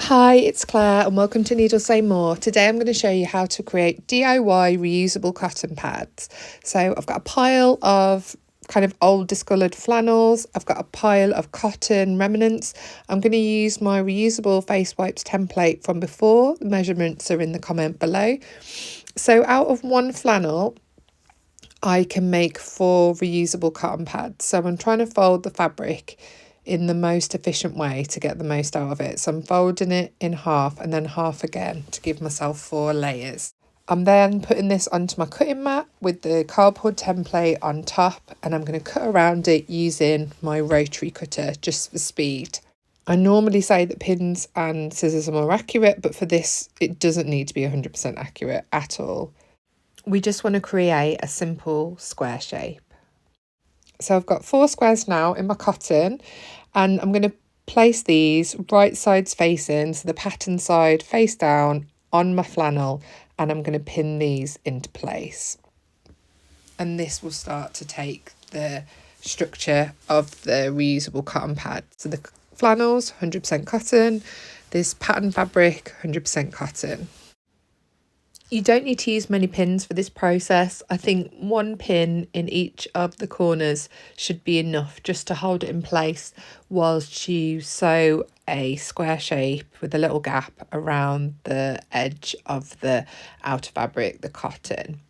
Hi, it's Claire and welcome to Needle Say More. Today I'm going to show you how to create DIY reusable cotton pads. So I've got a pile of kind of old discoloured flannels. I've got a pile of cotton remnants. I'm going to use my reusable face wipes template from before. The measurements are in the comment below. So out of one flannel, I can make 4 reusable cotton pads. So I'm trying to fold the fabric in the most efficient way to get the most out of it. So I'm folding it in half and then half again to give myself 4 layers. I'm then putting this onto my cutting mat with the cardboard template on top, and I'm going to cut around it using my rotary cutter just for speed. I normally say that pins and scissors are more accurate, but for this it doesn't need to be 100% accurate at all. We just want to create a simple square shape. So I've got 4 squares now in my cotton, and I'm going to place these right sides facing, so the pattern side face down on my flannel, and I'm going to pin these into place. And this will start to take the structure of the reusable cotton pad. So the flannels, 100% cotton, this pattern fabric, 100% cotton. You don't need to use many pins for this process. I think 1 pin in each of the corners should be enough just to hold it in place whilst you sew a square shape with a little gap around the edge of the outer fabric, the cotton.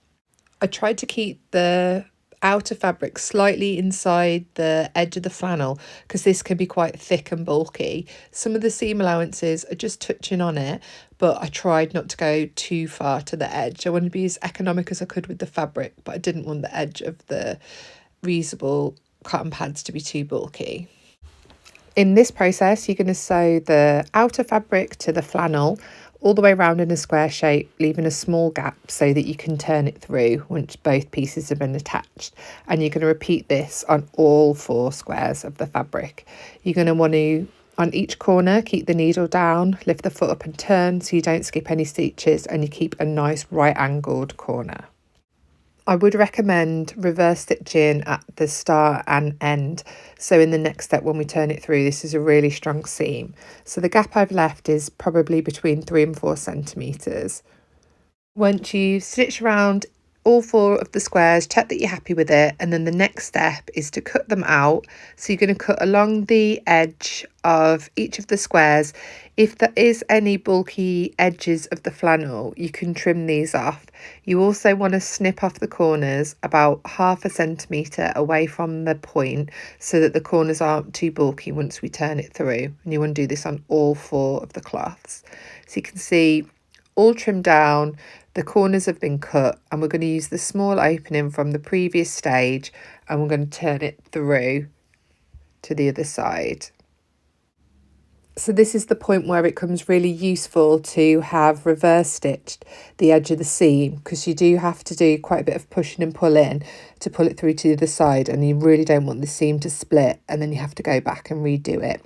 I tried to keep the outer fabric slightly inside the edge of the flannel because this can be quite thick and bulky. Some of the seam allowances are just touching on it, but I tried not to go too far to the edge. I wanted to be as economic as I could with the fabric, but I didn't want the edge of the reusable cotton pads to be too bulky. In this process, you're going to sew the outer fabric to the flannel all the way around in a square shape, leaving a small gap so that you can turn it through once both pieces have been attached. And you're going to repeat this on all 4 squares of the fabric. You're going to want to, on each corner, keep the needle down, lift the foot up and turn so you don't skip any stitches, and you keep a nice right angled corner. I would recommend reverse stitching at the start and end. So in the next step, when we turn it through, this is a really strong seam. So the gap I've left is probably between 3 and 4 centimetres. Once you stitch around all 4 of the squares, check that you're happy with it, and then the next step is to cut them out. So you're going to cut along the edge of each of the squares. If there is any bulky edges of the flannel, you can trim these off. You also want to snip off the corners about 0.5 centimetre away from the point so that the corners aren't too bulky once we turn it through. And you want to do this on all 4 of the cloths. So you can see all trimmed down, the corners have been cut, and we're going to use the small opening from the previous stage and we're going to turn it through to the other side. So this is the point where it comes really useful to have reverse stitched the edge of the seam, because you do have to do quite a bit of pushing and pulling to pull it through to the other side, and you really don't want the seam to split and then you have to go back and redo it.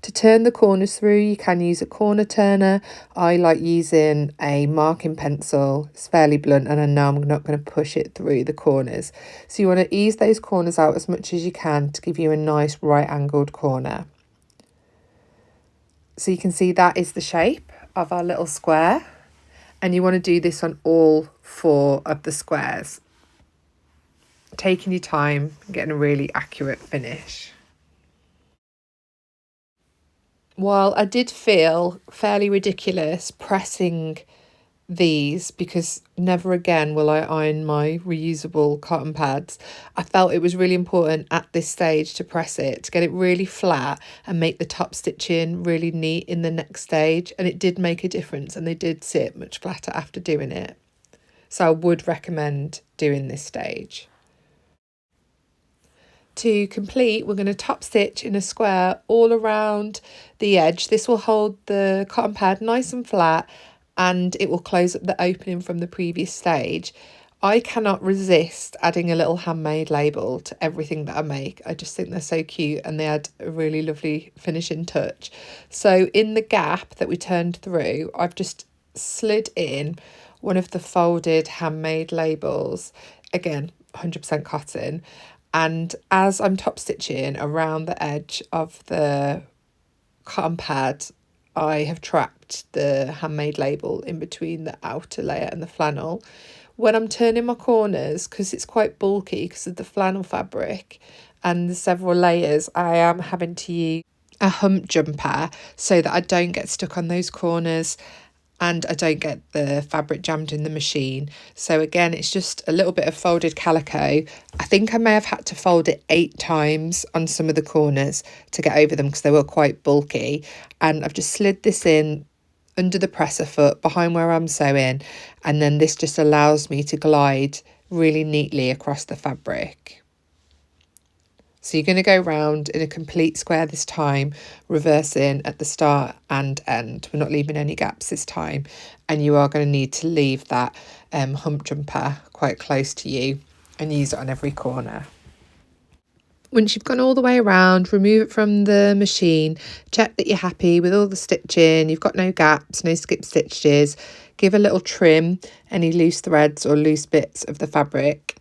To turn the corners through, you can use a corner turner. I like using a marking pencil. It's fairly blunt and I know I'm not going to push it through the corners. So you want to ease those corners out as much as you can to give you a nice right angled corner. So you can see that is the shape of our little square, and you want to do this on all 4 of the squares, taking your time, getting a really accurate finish. While I did feel fairly ridiculous pressing these, because never again will I iron my reusable cotton pads, I felt it was really important at this stage to press it, to get it really flat and make the top stitching really neat in the next stage. And it did make a difference, and they did sit much flatter after doing it. So I would recommend doing this stage. To complete, we're going to top stitch in a square all around the edge. This will hold the cotton pad nice and flat, and it will close up the opening from the previous stage. I cannot resist adding a little handmade label to everything that I make. I just think they're so cute and they add a really lovely finishing touch. So in the gap that we turned through, I've just slid in one of the folded handmade labels, again 100% cotton, and as I'm top stitching around the edge of the cotton pad, I have trapped the handmade label in between the outer layer and the flannel. When I'm turning my corners, because it's quite bulky because of the flannel fabric and the several layers, I am having to use a hump jumper so that I don't get stuck on those corners and I don't get the fabric jammed in the machine. So again, it's just a little bit of folded calico. I think I may have had to fold it 8 times on some of the corners to get over them because they were quite bulky. And I've just slid this in under the presser foot behind where I'm sewing, and then this just allows me to glide really neatly across the fabric. So you're going to go round in a complete square this time, reversing at the start and end. We're not leaving any gaps this time. And you are going to need to leave that hump jumper quite close to you and use it on every corner. Once you've gone all the way around, remove it from the machine, check that you're happy with all the stitching, you've got no gaps, no skip stitches, give a little trim any loose threads or loose bits of the fabric,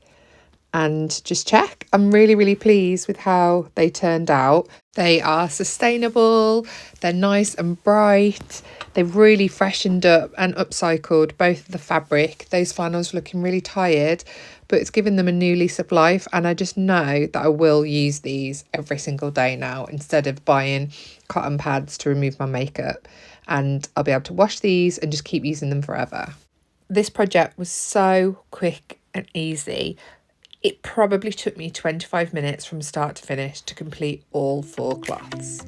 and just check. I'm really pleased with how they turned out. They are sustainable, they're nice and bright, they've really freshened up and upcycled both of the fabric. Those flannels were looking really tired, but it's given them a new lease of life, and I just know that I will use these every single day now instead of buying cotton pads to remove my makeup, and I'll be able to wash these and just keep using them forever. This project was so quick and easy. It probably took me 25 minutes from start to finish to complete all 4 cloths.